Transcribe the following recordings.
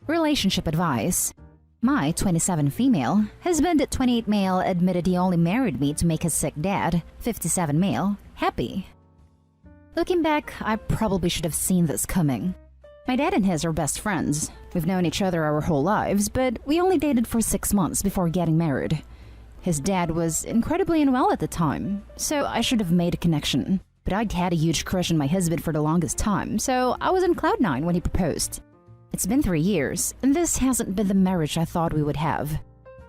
Relationship advice. My 27 female husband, 28 male, admitted he only married me to make his sick dad, 57 male, happy. Looking back, I probably should have seen this coming. My dad and his are best friends. We've known each other our whole lives, but we only dated for 6 months before getting married. His dad was incredibly unwell at the time, so I should have made a connection. But I'd had a huge crush on my husband for the longest time, so I was on cloud 9 when he proposed. It's been 3 years, and this hasn't been the marriage I thought we would have.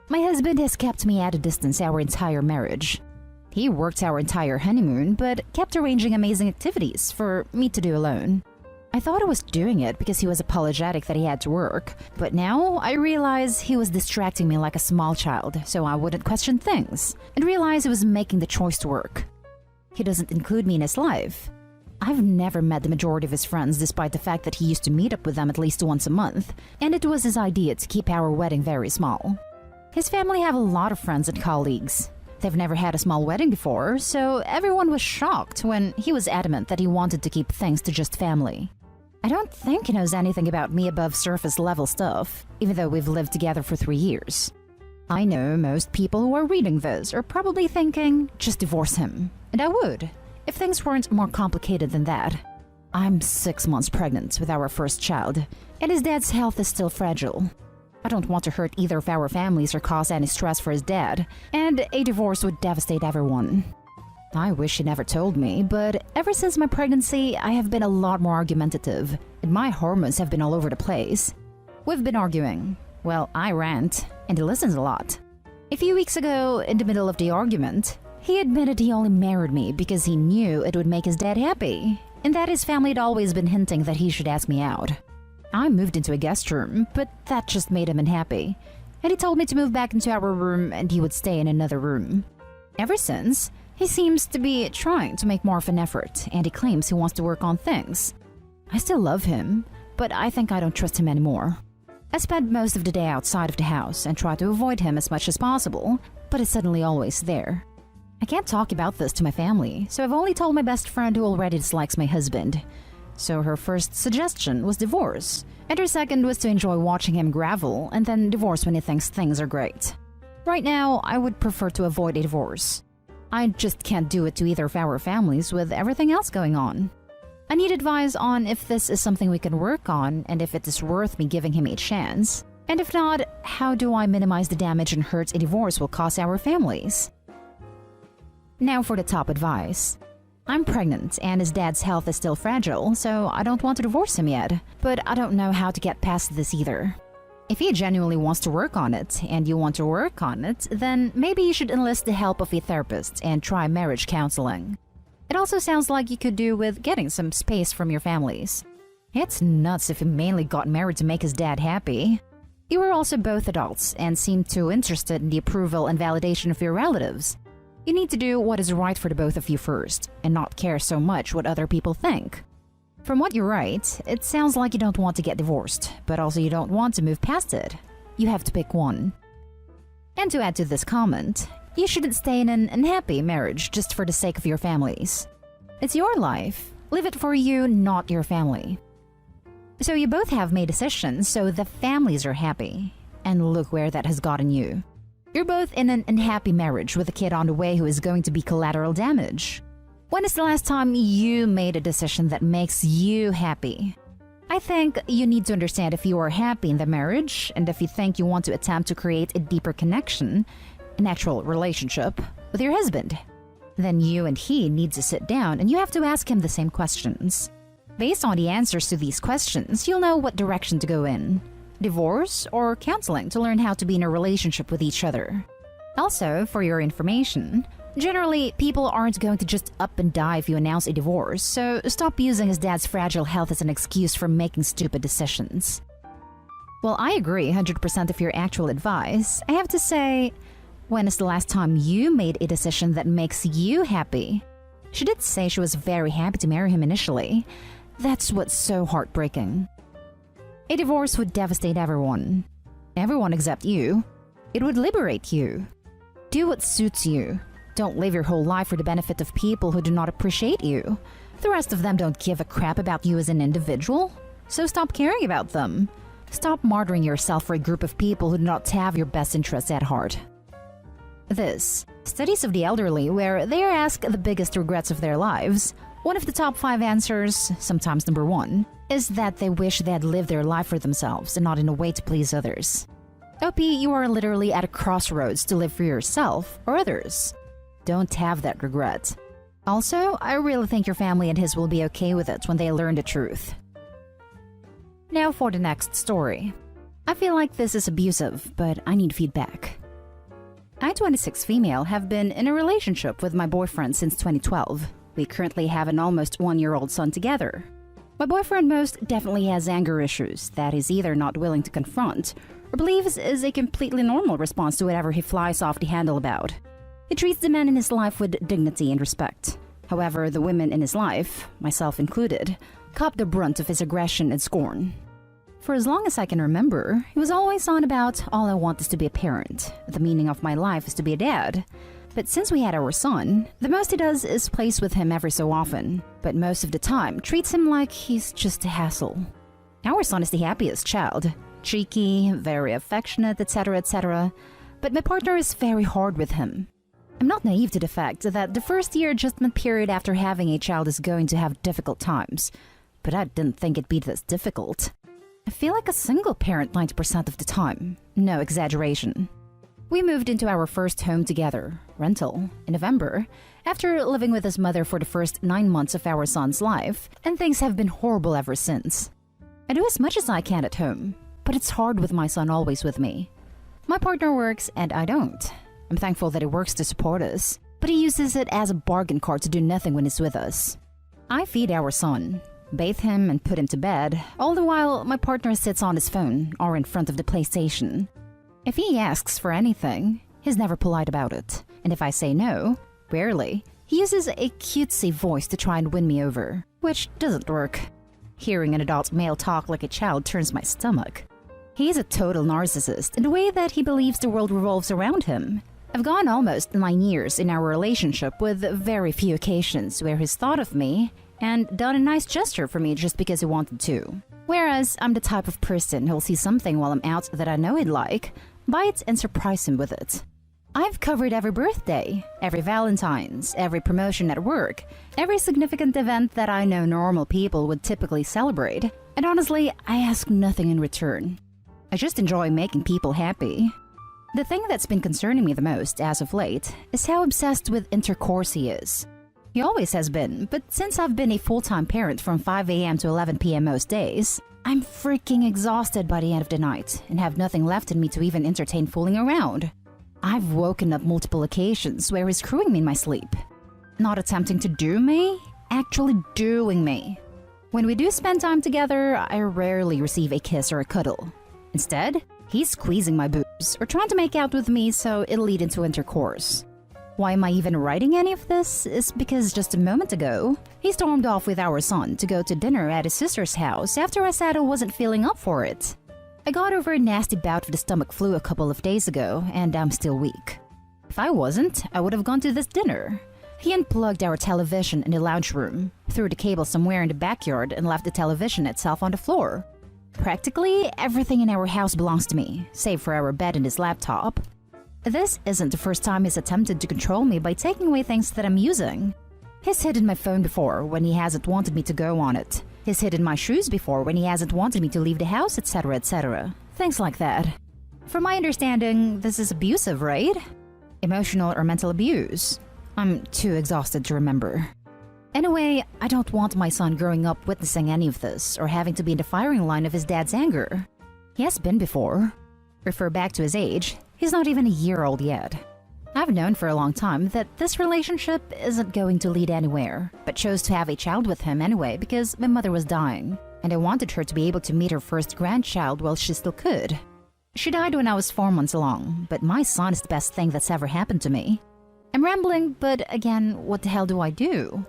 My husband has kept me at a distance our entire marriage. He worked our entire honeymoon, but kept arranging amazing activities for me to do alone. I thought I was doing it because he was apologetic that he had to work, but now I realize he was distracting me like a small child so I wouldn't question things, and realize he was making the choice to work. He doesn't include me in his life. I've never met the majority of his friends despite the fact that he used to meet up with them at least once a month, and it was his idea to keep our wedding very small. His family have a lot of friends and colleagues. They've never had a small wedding before, so everyone was shocked when he was adamant that he wanted to keep things to just family. I don't think he knows anything about me above surface level stuff, even though we've lived together for 3 years. I know most people who are reading this are probably thinking, just divorce him. And I would, if things weren't more complicated than that. I'm 6 months pregnant with our first child, and his dad's health is still fragile. I don't want to hurt either of our families or cause any stress for his dad, and a divorce would devastate everyone. I wish he never told me, but ever since my pregnancy, I have been a lot more argumentative, and my hormones have been all over the place. We've been arguing. Well, I rant, and he listens a lot. A few weeks ago, in the middle of the argument, he admitted he only married me because he knew it would make his dad happy, and that his family had always been hinting that he should ask me out. I moved into a guest room, but that just made him unhappy, and he told me to move back into our room and he would stay in another room. Ever since, he seems to be trying to make more of an effort, and he claims he wants to work on things. I still love him, but I think I don't trust him anymore. I spend most of the day outside of the house and try to avoid him as much as possible, but he's suddenly always there. I can't talk about this to my family, so I've only told my best friend who already dislikes my husband. So her first suggestion was divorce, and her second was to enjoy watching him gravel and then divorce when he thinks things are great. Right now, I would prefer to avoid a divorce. I just can't do it to either of our families with everything else going on. I need advice on if this is something we can work on and if it is worth me giving him a chance. And if not, how do I minimize the damage and hurt a divorce will cause our families? Now for the top advice. I'm pregnant and his dad's health is still fragile, so I don't want to divorce him yet, but I don't know how to get past this either. If he genuinely wants to work on it, and you want to work on it, then maybe you should enlist the help of a therapist and try marriage counseling. It also sounds like you could do with getting some space from your families. It's nuts if he mainly got married to make his dad happy. You were also both adults and seemed too interested in the approval and validation of your relatives. You need to do what is right for the both of you first, and not care so much what other people think. From what you write, it sounds like you don't want to get divorced, but also you don't want to move past it. You have to pick one. And to add to this comment, you shouldn't stay in an unhappy marriage just for the sake of your families. It's your life. Live it for you, not your family. So you both have made decisions so the families are happy. And look where that has gotten you. You're both in an unhappy marriage with a kid on the way who is going to be collateral damage. When is the last time you made a decision that makes you happy? I think you need to understand if you are happy in the marriage and if you think you want to attempt to create a deeper connection, an actual relationship, with your husband. Then you and he need to sit down and you have to ask him the same questions. Based on the answers to these questions, you'll know what direction to go in. Divorce or counseling to learn how to be in a relationship with each other. Also, for your information, generally, people aren't going to just up and die if you announce a divorce, so stop using his dad's fragile health as an excuse for making stupid decisions. Well, I agree 100% of your actual advice. I have to say, when is the last time you made a decision that makes you happy? She did say she was very happy to marry him initially. That's what's so heartbreaking. A divorce would devastate everyone. Everyone except you. It would liberate you. Do what suits you. Don't live your whole life for the benefit of people who do not appreciate you. The rest of them don't give a crap about you as an individual, so stop caring about them. Stop martyring yourself for a group of people who do not have your best interests at heart. This, studies of the elderly where they are asked the biggest regrets of their lives. One of the top 5 answers, sometimes number 1, is that they wish they had lived their life for themselves and not in a way to please others. OP, you are literally at a crossroads to live for yourself or others. Don't have that regret. Also, I really think your family and his will be okay with it when they learn the truth. Now for the next story. I feel like this is abusive, but I need feedback. I, 26 female, have been in a relationship with my boyfriend since 2012. We currently have an almost 1-year-old son together. My boyfriend most definitely has anger issues that he's either not willing to confront or believes is a completely normal response to whatever he flies off the handle about. He treats the men in his life with dignity and respect. However, the women in his life, myself included, cop the brunt of his aggression and scorn. For as long as I can remember, he was always on about all I want is to be a parent. The meaning of my life is to be a dad. But since we had our son, the most he does is plays with him every so often, but most of the time treats him like he's just a hassle. Our son is the happiest child, cheeky, very affectionate, etc., etc., but my partner is very hard with him. I'm not naive to the fact that the first-year adjustment period after having a child is going to have difficult times, but I didn't think it'd be this difficult. I feel like a single parent 90% of the time. No exaggeration. We moved into our first home together, rental, in November, after living with his mother for the first 9 months of our son's life, and things have been horrible ever since. I do as much as I can at home, but it's hard with my son always with me. My partner works and I don't. I'm thankful that he works to support us, but he uses it as a bargain card to do nothing when he's with us. I feed our son, bathe him and put him to bed, all the while my partner sits on his phone or in front of the PlayStation. If he asks for anything, he's never polite about it, and if I say no, rarely, he uses a cutesy voice to try and win me over, which doesn't work. Hearing an adult male talk like a child turns my stomach. He's a total narcissist in the way that he believes the world revolves around him. I've gone almost 9 years in our relationship with very few occasions where he's thought of me and done a nice gesture for me just because he wanted to. Whereas I'm the type of person who'll see something while I'm out that I know he'd like, buy it and surprise him with it. I've covered every birthday, every Valentine's, every promotion at work, every significant event that I know normal people would typically celebrate, and honestly, I ask nothing in return. I just enjoy making people happy. The thing that's been concerning me the most as of late is how obsessed with intercourse he is. He always has been, but since I've been a full-time parent from 5 a.m. to 11 p.m. most days, I'm freaking exhausted by the end of the night and have nothing left in me to even entertain fooling around. I've woken up multiple occasions where he's screwing me in my sleep. Not attempting to do me, actually doing me. When we do spend time together, I rarely receive a kiss or a cuddle. Instead, he's squeezing my boobs or trying to make out with me so it'll lead into intercourse. Why am I even writing any of this is because just a moment ago, he stormed off with our son to go to dinner at his sister's house after I said I wasn't feeling up for it. I got over a nasty bout of the stomach flu a couple of days ago and I'm still weak. If I wasn't, I would have gone to this dinner. He unplugged our television in the lounge room, threw the cable somewhere in the backyard and left the television itself on the floor. Practically everything in our house belongs to me, save for our bed and his laptop. This isn't the first time he's attempted to control me by taking away things that I'm using. He's hidden my phone before when he hasn't wanted me to go on it. He's hidden my shoes before when he hasn't wanted me to leave the house, etc., etc. Things like that. From my understanding, this is abusive, right? Emotional or mental abuse. I'm too exhausted to remember. Anyway, I don't want my son growing up witnessing any of this or having to be in the firing line of his dad's anger. He has been before. Refer back to his age, he's not even a year old yet. I've known for a long time that this relationship isn't going to lead anywhere, but chose to have a child with him anyway because my mother was dying, and I wanted her to be able to meet her first grandchild while she still could. She died when I was 4 months along, but my son is the best thing that's ever happened to me. I'm rambling, but again, what the hell do I do?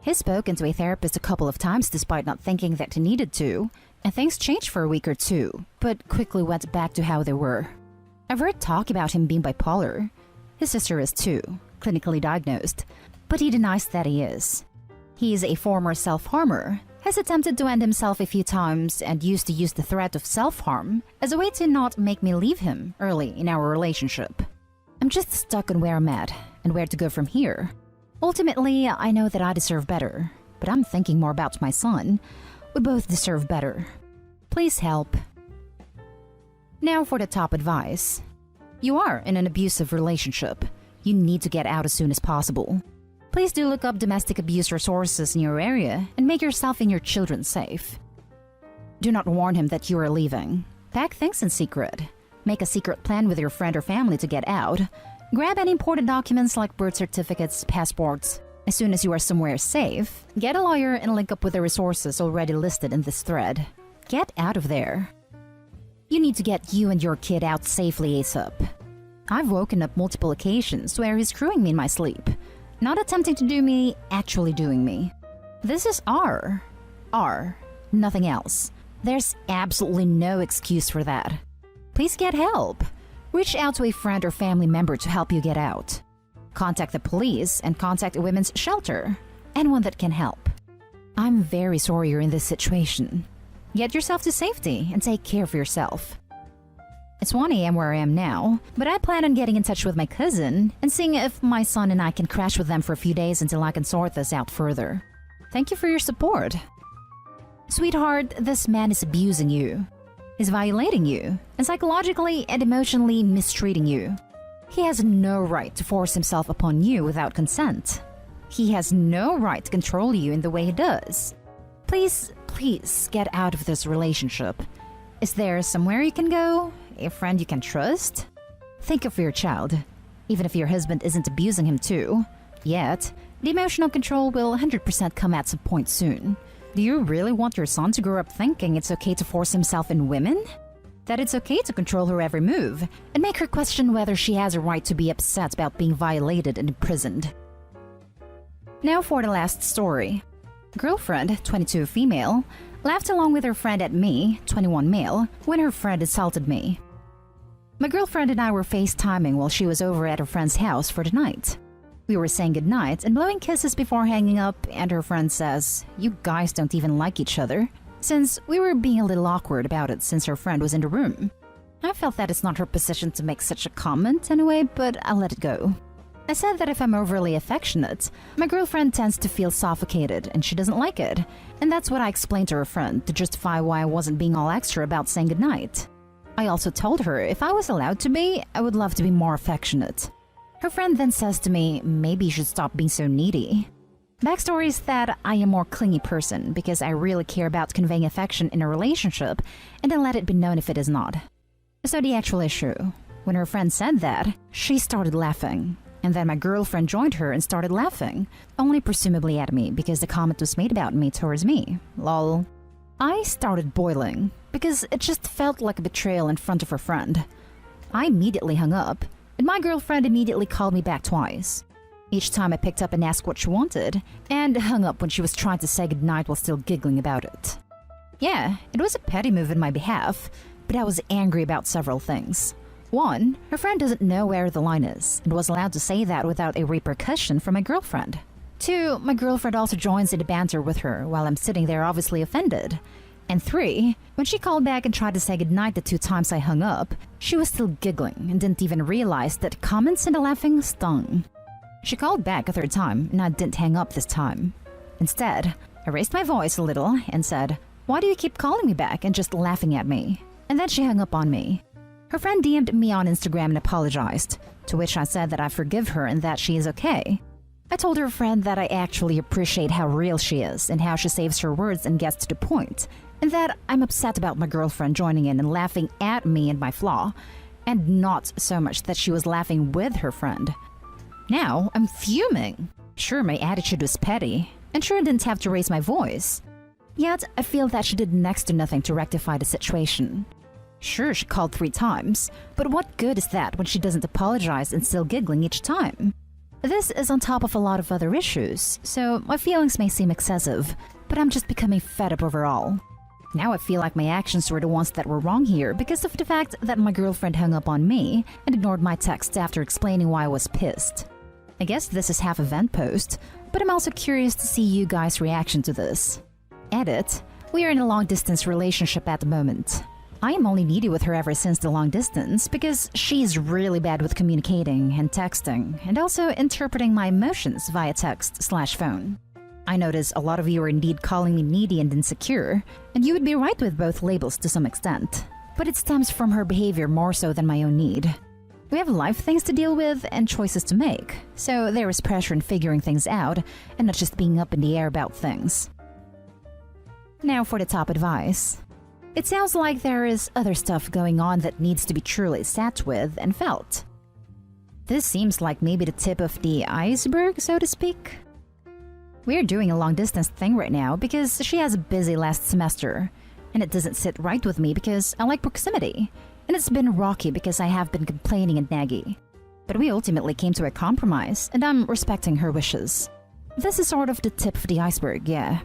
He's spoken to a therapist a couple of times despite not thinking that he needed to, and things changed for a week or two, but quickly went back to how they were. I've heard talk about him being bipolar. His sister is too, clinically diagnosed, but he denies that he is. He is a former self-harmer, has attempted to end himself a few times, and used to use the threat of self-harm as a way to not make me leave him early in our relationship. I'm just stuck on where I'm at and where to go from here. Ultimately, I know that I deserve better, but I'm thinking more about my son. We both deserve better. Please help. Now for the top advice. You are in an abusive relationship. You need to get out as soon as possible. Please do look up domestic abuse resources in your area and make yourself and your children safe. Do not warn him that you are leaving. Pack things in secret. Make a secret plan with your friend or family to get out. Grab any important documents like birth certificates, passports. As soon as you are somewhere safe, get a lawyer and link up with the resources already listed in this thread. Get out of there. You need to get you and your kid out safely ASAP. I've woken up multiple occasions where he's screwing me in my sleep. Not attempting to do me, actually doing me. This is R. Nothing else. There's absolutely no excuse for that. Please get help. Reach out to a friend or family member to help you get out. Contact the police and contact a women's shelter. Anyone that can help. I'm very sorry you're in this situation. Get yourself to safety and take care of yourself. It's 1 a.m. where I am now, but I plan on getting in touch with my cousin and seeing if my son and I can crash with them for a few days until I can sort this out further. Thank you for your support. Sweetheart, this man is abusing you. He's violating you and psychologically and emotionally mistreating you. He has no right to force himself upon you without consent. He has no right to control you in the way he does. Please get out of this relationship. Is there somewhere you can go? A friend you can trust? Think of your child. Even if your husband isn't abusing him too. Yet, the emotional control will 100% come at some point soon. Do you really want your son to grow up thinking it's okay to force himself in women? That it's okay to control her every move and make her question whether she has a right to be upset about being violated and imprisoned. Now for the last story. Girlfriend, 22 female, laughed along with her friend at me, 21 male, when her friend insulted me. My girlfriend and I were FaceTiming while she was over at her friend's house for the night. We were saying goodnight and blowing kisses before hanging up, and her friend says, "You guys don't even like each other," since we were being a little awkward about it since her friend was in the room. I felt that it's not her position to make such a comment anyway, but I let it go. I said that if I'm overly affectionate, my girlfriend tends to feel suffocated and she doesn't like it, and that's what I explained to her friend to justify why I wasn't being all extra about saying goodnight. I also told her if I was allowed to be, I would love to be more affectionate. Her friend then says to me, maybe you should stop being so needy. Backstory is that I am a more clingy person because I really care about conveying affection in a relationship and then let it be known if it is not. So the actual issue, when her friend said that, she started laughing. And then my girlfriend joined her and started laughing, only presumably at me because the comment was made about me towards me. Lol. I started boiling because it just felt like a betrayal in front of her friend. I immediately hung up, and my girlfriend immediately called me back twice. Each time I picked up and asked what she wanted, and hung up when she was trying to say goodnight while still giggling about it. Yeah, it was a petty move in my behalf, but I was angry about several things. 1, her friend doesn't know where the line is, and was allowed to say that without a repercussion from my girlfriend. 2, my girlfriend also joins in the banter with her while I'm sitting there obviously offended. And 3, when she called back and tried to say goodnight the 2 times I hung up, she was still giggling and didn't even realize that comments and the laughing stung. She called back a 3rd time and I didn't hang up this time. Instead, I raised my voice a little and said, "Why do you keep calling me back and just laughing at me?" And then she hung up on me. Her friend DM'd me on Instagram and apologized, to which I said that I forgive her and that she is okay. I told her friend that I actually appreciate how real she is and how she saves her words and gets to the point, and that I'm upset about my girlfriend joining in and laughing at me and my flaw, and not so much that she was laughing with her friend. Now, I'm fuming. Sure, my attitude was petty, and sure I didn't have to raise my voice. Yet, I feel that she did next to nothing to rectify the situation. Sure, she called 3 times, but what good is that when she doesn't apologize and still giggling each time? This is on top of a lot of other issues, so my feelings may seem excessive, but I'm just becoming fed up overall. Now I feel like my actions were the ones that were wrong here because of the fact that my girlfriend hung up on me and ignored my text after explaining why I was pissed. I guess this is half a vent post, but but I'm also curious to see you guys' reaction to this. Edit. We are in a long-distance relationship at the moment. I am only needy with her ever since the long distance because she's really bad with communicating and texting and also interpreting my emotions via text/phone. I notice a lot of you are indeed calling me needy and insecure, and you would be right with both labels to some extent. But it stems from her behavior more so than my own need. We have life things to deal with and choices to make, so there is pressure in figuring things out and not just being up in the air about things. Now for the top advice. It sounds like there is other stuff going on that needs to be truly sat with and felt. This seems like maybe the tip of the iceberg, so to speak. We're doing a long-distance thing right now because she has a busy last semester, and it doesn't sit right with me because I like proximity, and it's been rocky because I have been complaining and naggy. But we ultimately came to a compromise, and I'm respecting her wishes. This is sort of the tip of the iceberg, yeah.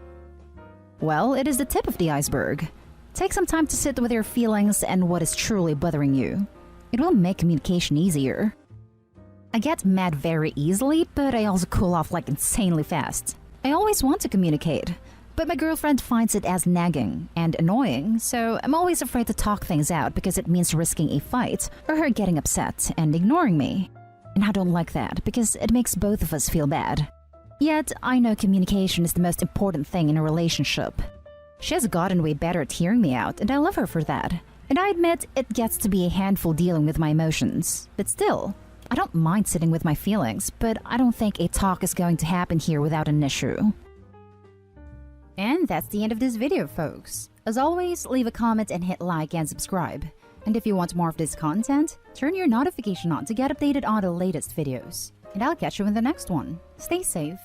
Well, it is the tip of the iceberg. Take some time to sit with your feelings and what is truly bothering you. It will make communication easier. I get mad very easily, but I also cool off like insanely fast. I always want to communicate, but my girlfriend finds it as nagging and annoying, so I'm always afraid to talk things out because it means risking a fight or her getting upset and ignoring me. And I don't like that because it makes both of us feel bad. Yet, I know communication is the most important thing in a relationship. She has gotten way better at hearing me out, and I love her for that. And I admit it gets to be a handful dealing with my emotions. But still, I don't mind sitting with my feelings, but I don't think a talk is going to happen here without an issue. And that's the end of this video, folks. As always, leave a comment and hit like and subscribe. And if you want more of this content, turn your notification on to get updated on the latest videos. And I'll catch you in the next one. Stay safe.